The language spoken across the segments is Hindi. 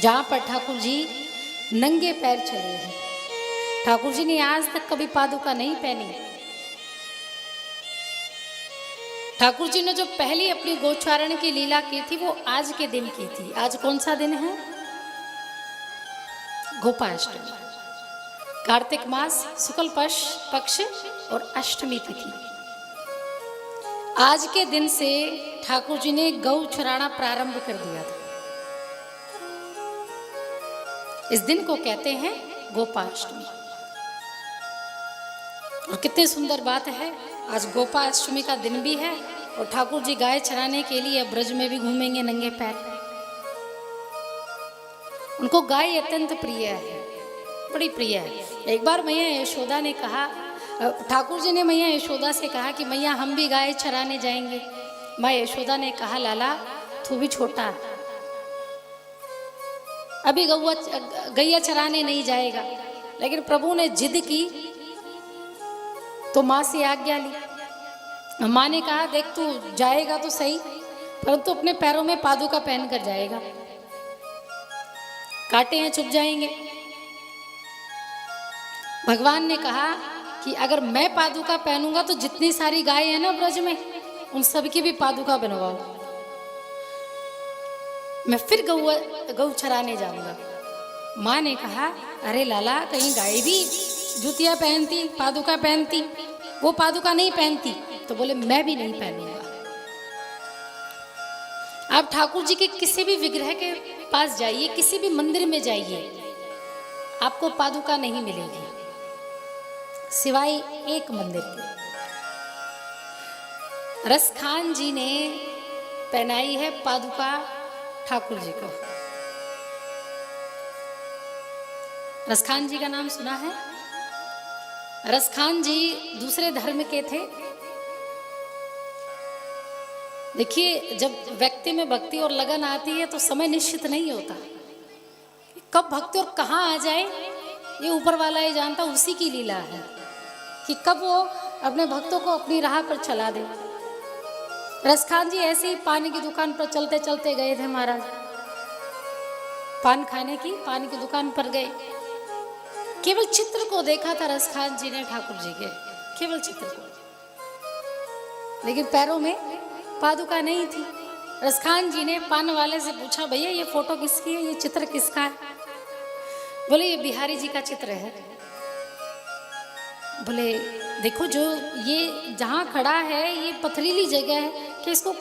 जहाँ पर ठाकुर जी नंगे पैर चले हैं। ठाकुर जी ने आज तक कभी पादुका नहीं पहनी। ठाकुर जी ने जो पहली अपनी गोचारण की लीला की थी वो आज के दिन की थी। आज कौन सा दिन है? गोपाष्टमी। कार्तिक मास शुक्ल पक्ष और अष्टमी तिथि। आज के दिन से ठाकुर जी ने गौ चराना प्रारंभ कर दिया था। इस दिन को कहते हैं गोपाष्टमी। और कितनी सुंदर बात है, आज गोपाष्टमी का दिन भी है और ठाकुर जी गाय चराने के लिए ब्रज में भी घूमेंगे नंगे पैर। उनको गाय अत्यंत प्रिय है, बड़ी प्रिय है। एक बार मैया यशोदा ने कहा, ठाकुर जी ने मैया यशोदा से कहा कि मैया हम भी गाय चराने जाएंगे। माँ यशोदा ने कहा लाला तू भी छोटा है, अभी गैया चराने नहीं जाएगा। लेकिन प्रभु ने जिद की तो माँ से आज्ञा ली। माँ ने कहा देख तू जाएगा तो सही, परंतु अपने पैरों में पादुका पहन कर जाएगा, कांटे हैं चुभ जाएंगे। भगवान ने कहा कि अगर मैं पादुका पहनूंगा तो जितनी सारी गाय है ना ब्रज में उन सबकी भी पादुका बनवाओ, मैं फिर गौ चराने जाऊंगा। माँ ने कहा अरे लाला कहीं गाय भी जूतियां पहनती पादुका पहनती, वो पादुका नहीं पहनती। तो बोले मैं भी नहीं पहनूंगा। आप ठाकुर जी के किसी भी विग्रह के पास जाइए, किसी भी मंदिर में जाइए, आपको पादुका नहीं मिलेगी सिवाय एक मंदिर के। रसखान जी ने पहनाई है पादुका ठाकुर जी को। रसखान जी का नाम सुना है? रसखान जी दूसरे धर्म के थे। देखिए जब व्यक्ति में भक्ति और लगन आती है तो समय निश्चित नहीं होता, कब भक्ति और कहाँ आ जाए ये ऊपर वाला ही जानता, उसी की लीला है कि कब वो अपने भक्तों को अपनी राह पर चला दे। रसखान जी ऐसे ही पान की दुकान पर चलते चलते गए थे महाराज, पान खाने की पान की दुकान पर गए। केवल चित्र को देखा था रसखान जी ने ठाकुर जी के, केवल चित्र को, लेकिन पैरों में पादुका नहीं थी। रसखान जी ने पान वाले से पूछा भैया ये फोटो किसकी है, ये चित्र किसका है? बोले ये बिहारी जी का चित्र है। बोले देखो जो ये जहाँ खड़ा है ये पथरीली जगह है, कि इसको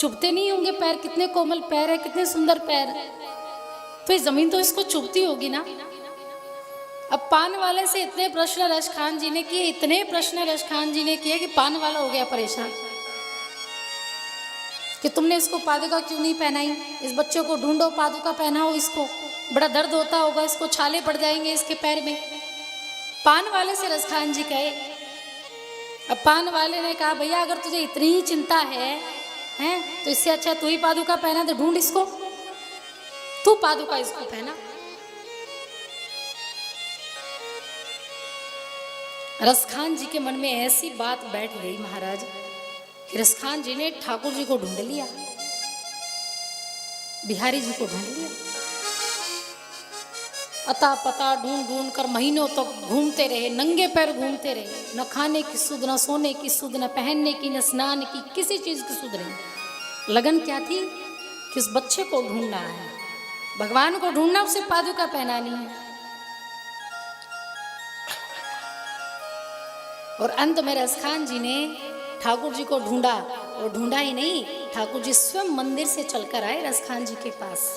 चुभते नहीं होंगे पैर? कितने कोमल पैर है, कितने सुंदर पैर है, तो ये जमीन तो इसको चुभती होगी ना। अब पान वाले से इतने प्रश्न रसखान जी ने किए, इतने प्रश्न रसखान जी ने किए कि पान वाला हो गया परेशान कि तुमने इसको पादुका क्यों नहीं पहनाई, इस बच्चे को ढूंढो पादुका पहनाओ, इसको बड़ा दर्द होता होगा, इसको छाले पड़ जाएंगे इसके पैर में। पान वाले से रसखान जी कहे। अब पान वाले ने कहा भैया अगर तुझे इतनी ही चिंता है तो इससे अच्छा तू ही पादुका पहना दे, ढूंढ इसको, तू पादुका इसको पहना। रसखान जी के मन में ऐसी बात बैठ गई महाराज कि रसखान जी ने ठाकुर जी को ढूंढ लिया, बिहारी जी को ढूंढ लिया। अता पता ढूंढ ढूंढ कर महीनों तक तो घूमते रहे, नंगे पैर घूमते रहे, न खाने की सुध, न सोने की सुध, न पहनने की, न स्नान की, किसी चीज की सुध नहीं। लगन क्या थी कि उस बच्चे को ढूंढना है, भगवान को ढूंढना, उसे पादुका पहनानी है। और अंत में रसखान जी ने ठाकुर जी को ढूंढा, और ढूंढा ही नहीं, ठाकुर जी स्वयं मंदिर से चलकर आए रसखान जी के पास,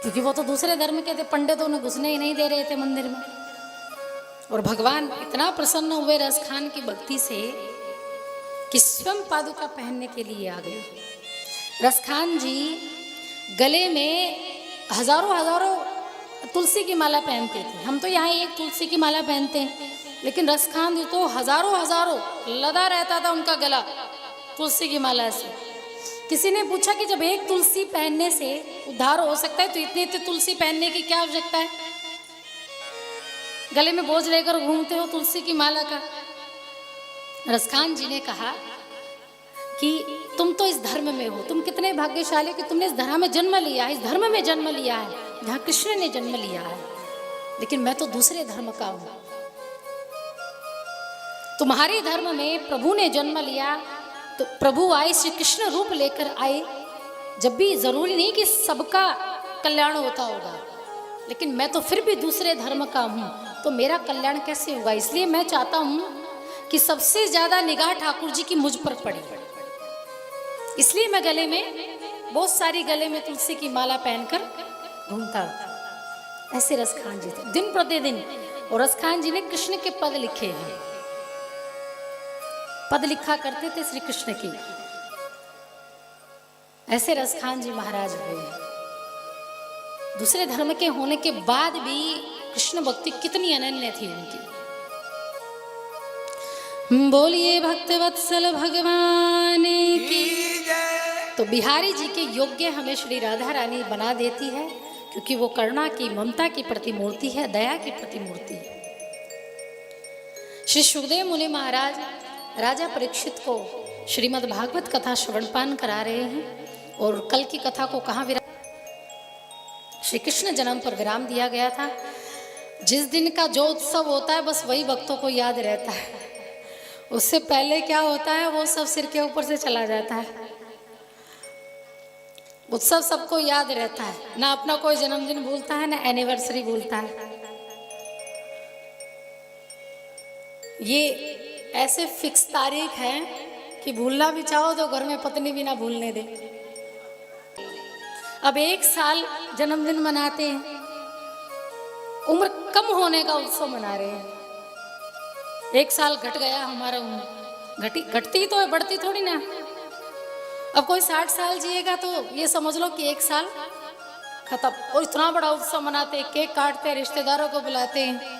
क्योंकि वो तो दूसरे धर्म के थे, पंडितों ने घुसने ही नहीं दे रहे थे मंदिर में। और भगवान इतना प्रसन्न हुए रसखान की भक्ति से कि स्वयं पादुका पहनने के लिए आ गए। रसखान जी गले में हजारों हजारों तुलसी की माला पहनते थे। हम तो यहाँ एक तुलसी की माला पहनते हैं, लेकिन रसखान जी तो हजारों हजारों लदा रहता था उनका गला तुलसी की माला से। किसी ने पूछा कि जब एक तुलसी पहनने से उद्धार हो सकता है तो इतनी इतनी तुलसी पहनने की क्या आवश्यकता है? गले में बोझ लेकर घूमते हो तुलसी की माला का। रसखान जी ने कहा कि तुम तो इस धर्म में हो, तुम कितने भाग्यशाली कि तुमने इस धर्म में जन्म लिया है, इस धर्म में जन्म लिया है जहाँ कृष्ण ने जन्म लिया है, लेकिन मैं तो दूसरे धर्म का हूँ। तुम्हारे धर्म में प्रभु ने जन्म लिया, तो प्रभु आए, श्री कृष्ण रूप लेकर आए, जब भी जरूरी नहीं कि सबका कल्याण होता होगा, लेकिन मैं तो फिर भी दूसरे धर्म का हूँ, तो मेरा कल्याण कैसे होगा? इसलिए मैं चाहता हूँ कि सबसे ज्यादा निगाह ठाकुर जी की मुझ पर पड़ी, इसलिए मैं गले में बहुत सारी गले में तुलसी की माला पहनकर घूमता हूं। ऐसे रसखान जी थे दिन प्रतिदिन, और रसखान जी ने कृष्ण के पद लिखे हैं, पद लिखा करते थे श्री कृष्ण की। ऐसे रसखान जी महाराज हुए। दूसरे धर्म के होने के बाद भी कृष्ण भक्ति कितनी अनन्य थी उनकी। बोलिए भक्त वत्सल भगवान की। तो बिहारी जी के योग्य हमें श्री राधा रानी बना देती है, क्योंकि वो करुणा की, ममता की प्रतिमूर्ति है, दया की प्रतिमूर्ति है। श्री सुखदेव मुनि महाराज राजा परीक्षित को श्रीमद् भागवत कथा श्रवणपान करा रहे हैं, और कल की कथा को कहाँ विराम, श्री कृष्ण जन्म पर विराम दिया गया था। जिस दिन का जो उत्सव होता है बस वही भक्तों को याद रहता है, उससे पहले क्या होता है वो सब सिर के ऊपर से चला जाता है। उत्सव सबको याद रहता है, ना अपना कोई जन्मदिन भूलता है ना एनिवर्सरी भूलता है। ये ऐसे फिक्स तारीख है कि भूलना भी चाहो तो घर में पत्नी भी ना भूलने दे। अब 1 साल जन्मदिन मनाते हैं, उम्र कम होने का उत्सव मना रहे हैं। 1 साल घट गया हमारा उम्र, घटती तो है, बढ़ती थोड़ी ना। अब कोई 60 साल जिएगा तो ये समझ लो कि 1 साल खत्म। और इतना बड़ा उत्सव मनाते, केक काटते, रिश्तेदारों को बुलाते हैं।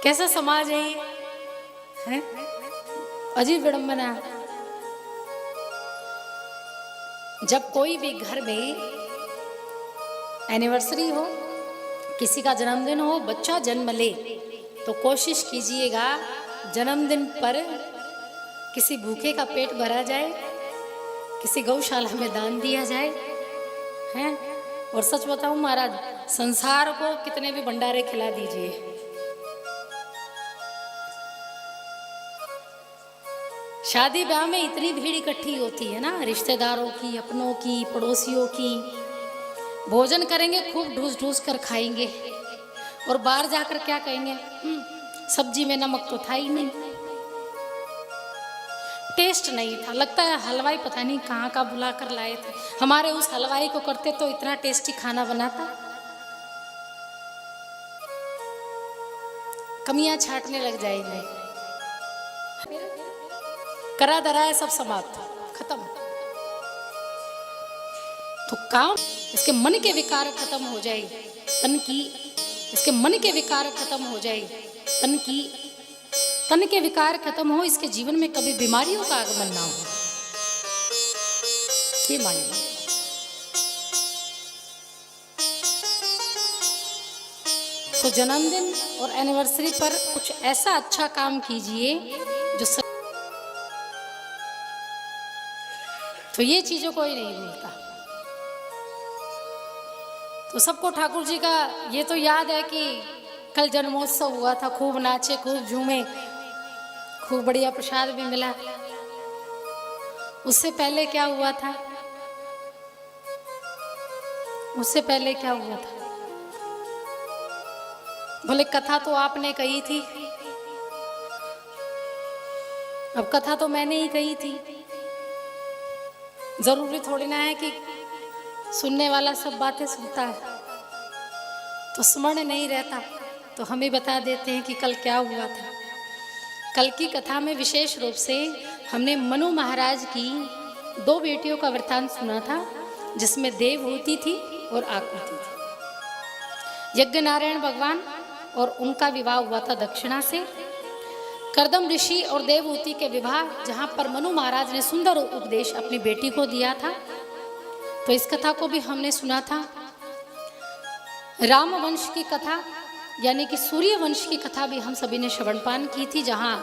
कैसा समाज है ये, है? अजीब विडंबना। जब कोई भी घर में एनिवर्सरी हो, किसी का जन्मदिन हो, बच्चा जन्म ले, तो कोशिश कीजिएगा जन्मदिन पर किसी भूखे का पेट भरा जाए, किसी गौशाला में दान दिया जाए, हैं? और सच बताऊं महाराज, संसार को कितने भी भंडारे खिला दीजिए, शादी ब्याह में इतनी भीड़ इकट्ठी होती है ना, रिश्तेदारों की, अपनों की, पड़ोसियों की। भोजन करेंगे, खूब ढूस ढूस कर खाएंगे, और बाहर जाकर क्या कहेंगे, सब्जी में नमक तो था ही नहीं, टेस्ट नहीं था, लगता है हलवाई पता नहीं कहाँ का बुला कर लाए थे। हमारे उस हलवाई को करते तो इतना टेस्टी खाना बनाता। कमियां छांटने लग जाएंगे, करा धरा है सब समाप्त, खत्म। तो काम, इसके मन के विकार खत्म हो जाए, तन की, इसके मन के विकार खत्म हो जाए, तन की, तन के विकार खत्म हो, इसके जीवन में कभी बीमारियों का आगमन ना हो, ये मानिए। तो जन्मदिन और एनिवर्सरी पर कुछ ऐसा अच्छा काम कीजिए जो तो ये चीजों कोई नहीं भूलता। तो सबको ठाकुर जी का ये तो याद है कि कल जन्मोत्सव हुआ था, खूब नाचे, खूब झूमे, खूब बढ़िया प्रसाद भी मिला। उससे पहले क्या हुआ था, उससे पहले क्या हुआ था? भले कथा तो आपने कही थी, अब कथा तो मैंने ही कही थी। जरूरी थोड़ी ना है कि सुनने वाला सब बातें सुनता है, तो स्मरण नहीं रहता तो हम ही बता देते हैं कि कल क्या हुआ था। कल की कथा में विशेष रूप से हमने मनु महाराज की 2 बेटियों का वृत्तांत सुना था, जिसमें देवहूति थी और आकृति थी। यज्ञ नारायण भगवान और उनका विवाह हुआ था दक्षिणा से। करदम ऋषि और देवहूति के विवाह, जहाँ पर मनु महाराज ने सुंदर उपदेश अपनी बेटी को दिया था, तो इस कथा को भी हमने सुना था। राम वंश की कथा यानी कि सूर्य वंश की कथा भी हम सभी ने श्रवणपान की थी, जहाँ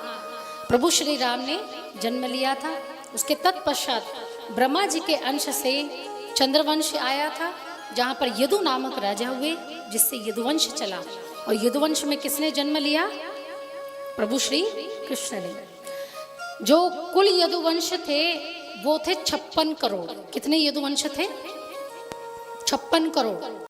प्रभु श्री राम ने जन्म लिया था। उसके तत्पश्चात ब्रह्मा जी के अंश से चंद्रवंश आया था, जहाँ पर यदु नामक राजा हुए, जिससे यदुवंश चला। और यदुवंश में किसने जन्म लिया? प्रभु श्री कृष्ण ने। जो कुल यदुवंश थे वो थे 56 करोड़। कितने यदुवंश थे? 56 करोड़।